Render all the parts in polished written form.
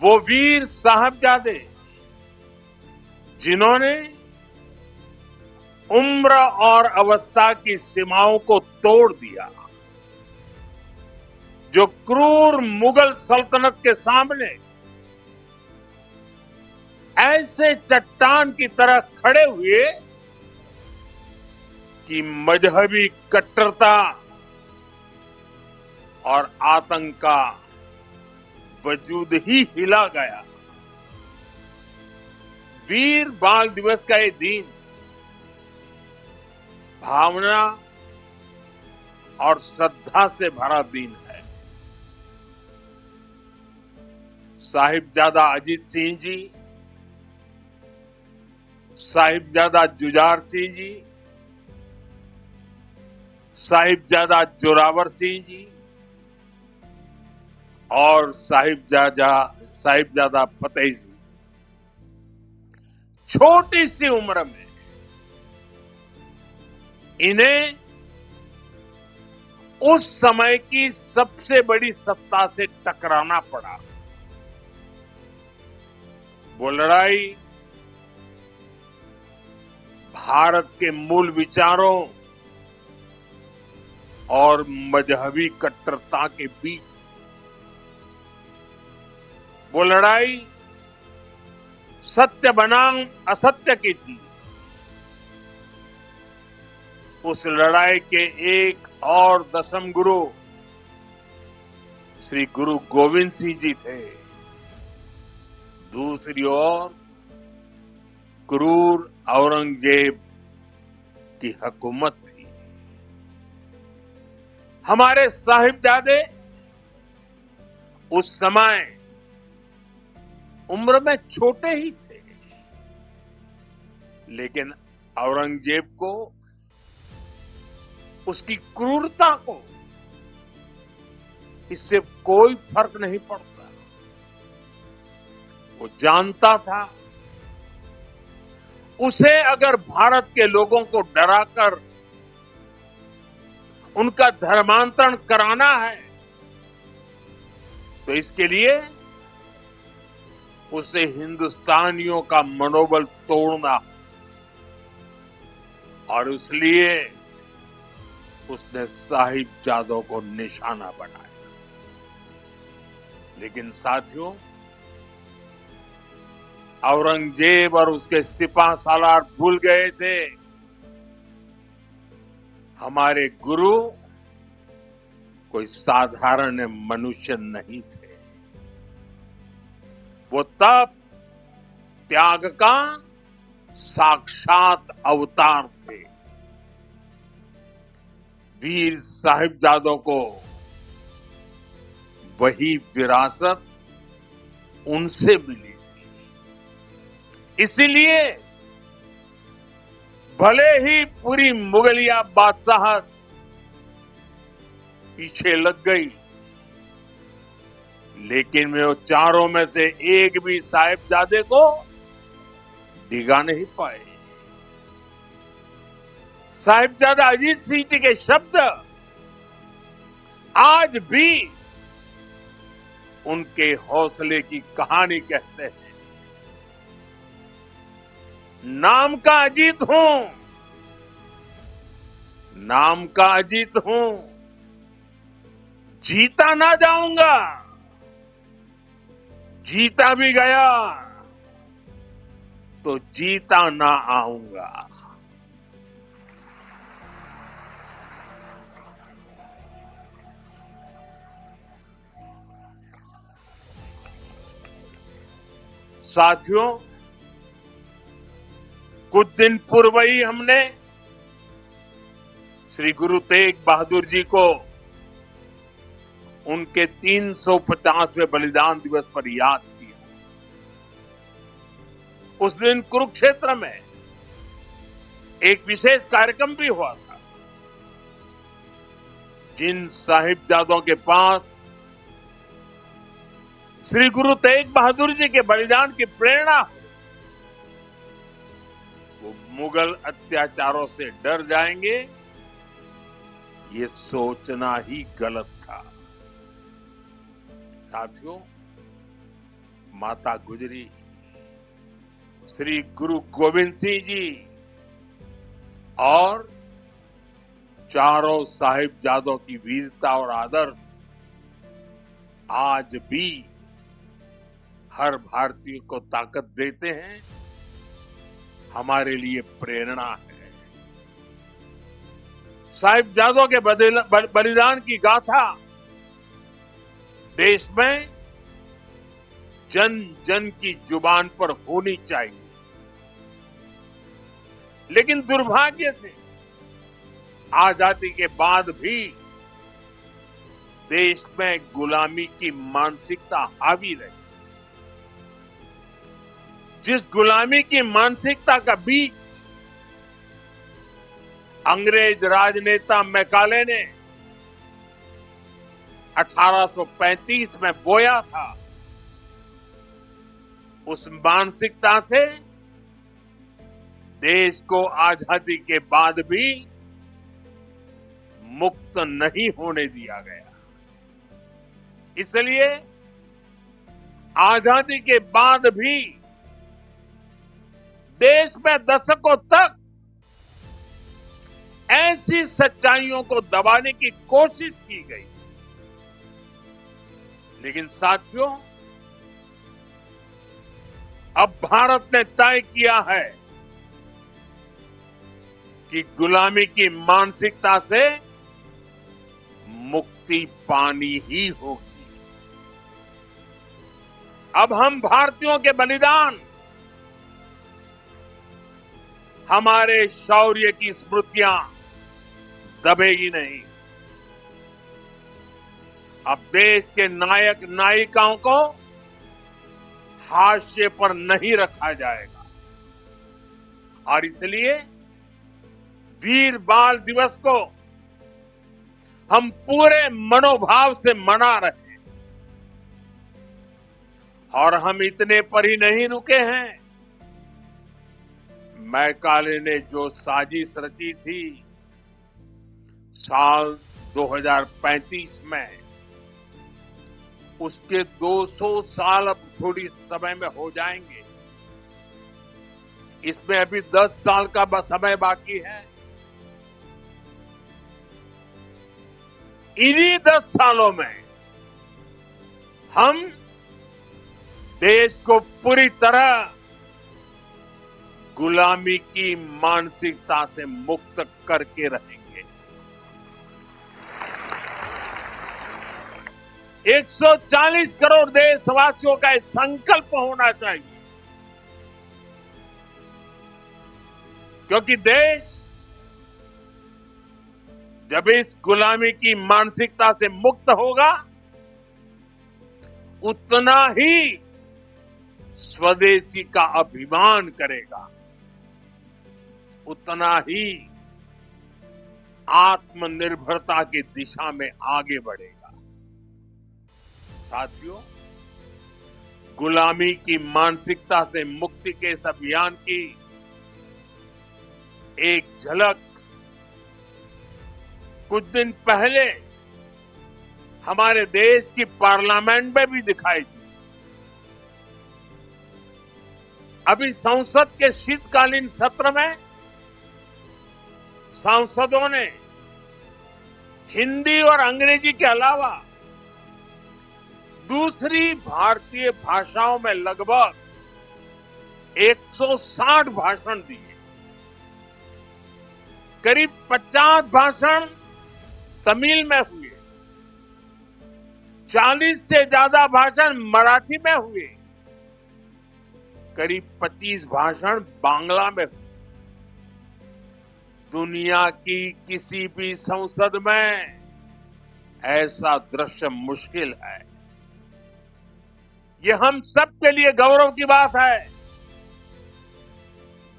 वो वीर साहबजादे जिन्होंने उम्र और अवस्था की सीमाओं को तोड़ दिया, जो क्रूर मुगल सल्तनत के सामने ऐसे चट्टान की तरह खड़े हुए कि मजहबी कट्टरता और आतंक का वजूद ही हिला गया। वीर बाल दिवस का ये दिन भावना और श्रद्धा से भरा दिन है। साहिबजादा अजीत सिंह जी, साहिबजादा जुझार सिंह जी, साहिबजादा जोरावर सिंह जी और साहिबजादा फतेह सिंह, छोटी सी उम्र में इन्हें उस समय की सबसे बड़ी सत्ता से टकराना पड़ा। वो लड़ाई भारत के मूल विचारों और मजहबी कट्टरता के बीच थी। वो लड़ाई सत्य बनाम असत्य की थी। उस लड़ाई के एक और दशम गुरु श्री गुरु गोविंद सिंह जी थे। दूसरी ओर क्रूर औरंगजेब की हुकूमत थी। हमारे साहिबजादे उस समय उम्र में छोटे ही थे, लेकिन औरंगजेब को, उसकी क्रूरता को इससे कोई फर्क नहीं पड़ता। वो जानता था उसे अगर भारत के लोगों को डराकर उनका धर्मांतरण कराना है तो इसके लिए उसे हिंदुस्तानियों का मनोबल तोड़ना, और इसलिए उसने साहिबजादों को निशाना बनाया। लेकिन साथियों, औरंगजेब और उसके सिपह सालार भूल गए थे हमारे गुरु कोई साधारण मनुष्य नहीं थे। वो तप त्याग का साक्षात अवतार थे। वीर साहिबजादों को वही विरासत उनसे मिली थी। इसीलिए भले ही पूरी मुगलिया बादशाहत पीछे लग गई, लेकिन वे वो चारों में से एक भी साहिबजादे को डिगा नहीं पाए। साहिबजादा अजीत सिंह जी के शब्द आज भी उनके हौसले की कहानी कहते हैं। नाम का अजीत हूं, नाम का अजीत हूं, जीता ना जाऊंगा, जीता भी गया तो जीता ना आऊंगा। साथियों, कुछ दिन पूर्व ही हमने श्री गुरु तेग बहादुर जी को उनके 350वें बलिदान दिवस पर याद किया। उस दिन कुरुक्षेत्र में एक विशेष कार्यक्रम भी हुआ था। जिन साहिबजादों के पास श्री गुरु तेग बहादुर जी के बलिदान की प्रेरणा हो, वो मुगल अत्याचारों से डर जाएंगे, ये सोचना ही गलत था। साथियों, माता गुजरी, श्री गुरु गोविंद सिंह जी और चारों साहिबजादों की वीरता और आदर्श आज भी हर भारतीय को ताकत देते हैं, हमारे लिए प्रेरणा है। साहिबजादों के बलिदान की गाथा देश में जन जन की जुबान पर होनी चाहिए, लेकिन दुर्भाग्य से आजादी के बाद भी देश में गुलामी की मानसिकता हावी रही। जिस गुलामी की मानसिकता का बीज अंग्रेज राजनेता मैकाले ने 1835 में बोया था, उस मानसिकता से देश को आजादी के बाद भी मुक्त नहीं होने दिया गया। इसलिए आजादी के बाद भी देश में दशकों तक ऐसी सच्चाइयों को दबाने की कोशिश की गई, लेकिन साथियों, अब भारत ने तय किया है कि गुलामी की मानसिकता से मुक्ति पानी ही होगी। अब हम भारतीयों के बलिदान, हमारे शौर्य की स्मृतियां दबेगी नहीं। अब देश के नायक नायिकाओं को हाशिए पर नहीं रखा जाएगा और इसलिए वीर बाल दिवस को हम पूरे मनोभाव से मना रहे हैं। और हम इतने पर ही नहीं रुके हैं। मैकाले ने जो साजिश रची थी साल 2035 में, उसके 200 साल अब थोड़ी समय में हो जाएंगे। इसमें अभी 10 साल का समय बाकी है। इन्हीं 10 सालों में हम देश को पूरी तरह गुलामी की मानसिकता से मुक्त करके रहेंगे। 140 करोड़ देशवासियों का एक संकल्प होना चाहिए, क्योंकि देश जब इस गुलामी की मानसिकता से मुक्त होगा, उतना ही स्वदेशी का अभिमान करेगा, उतना ही आत्मनिर्भरता की दिशा में आगे बढ़ेगा। साथियों, गुलामी की मानसिकता से मुक्ति के इस अभियान की एक झलक कुछ दिन पहले हमारे देश की पार्लियामेंट में भी दिखाई दी। अभी संसद के शीतकालीन सत्र में सांसदों ने हिंदी और अंग्रेजी के अलावा दूसरी भारतीय भाषाओं में लगभग 160 भाषण दिए। करीब 50 भाषण तमिल में हुए, 40 से ज्यादा भाषण मराठी में हुए, करीब 25 भाषण बांग्ला में हुए। दुनिया की किसी भी संसद में ऐसा दृश्य मुश्किल है। ये हम सबके लिए गौरव की बात है।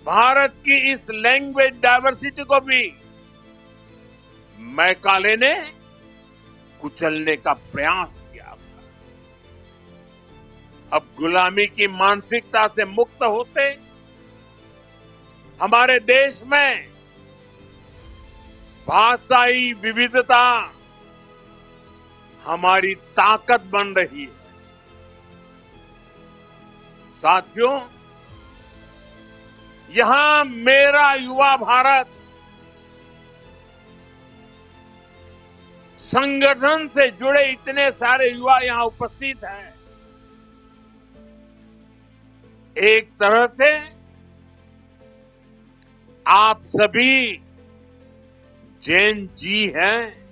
भारत की इस लैंग्वेज डायवर्सिटी को भी मैकाले ने कुचलने का प्रयास किया था। अब गुलामी की मानसिकता से मुक्त होते हमारे देश में भाषाई विविधता हमारी ताकत बन रही है। साथियों, यहां मेरा युवा भारत संगठन से जुड़े इतने सारे युवा यहां उपस्थित हैं। एक तरह से आप सभी जैन जी हैं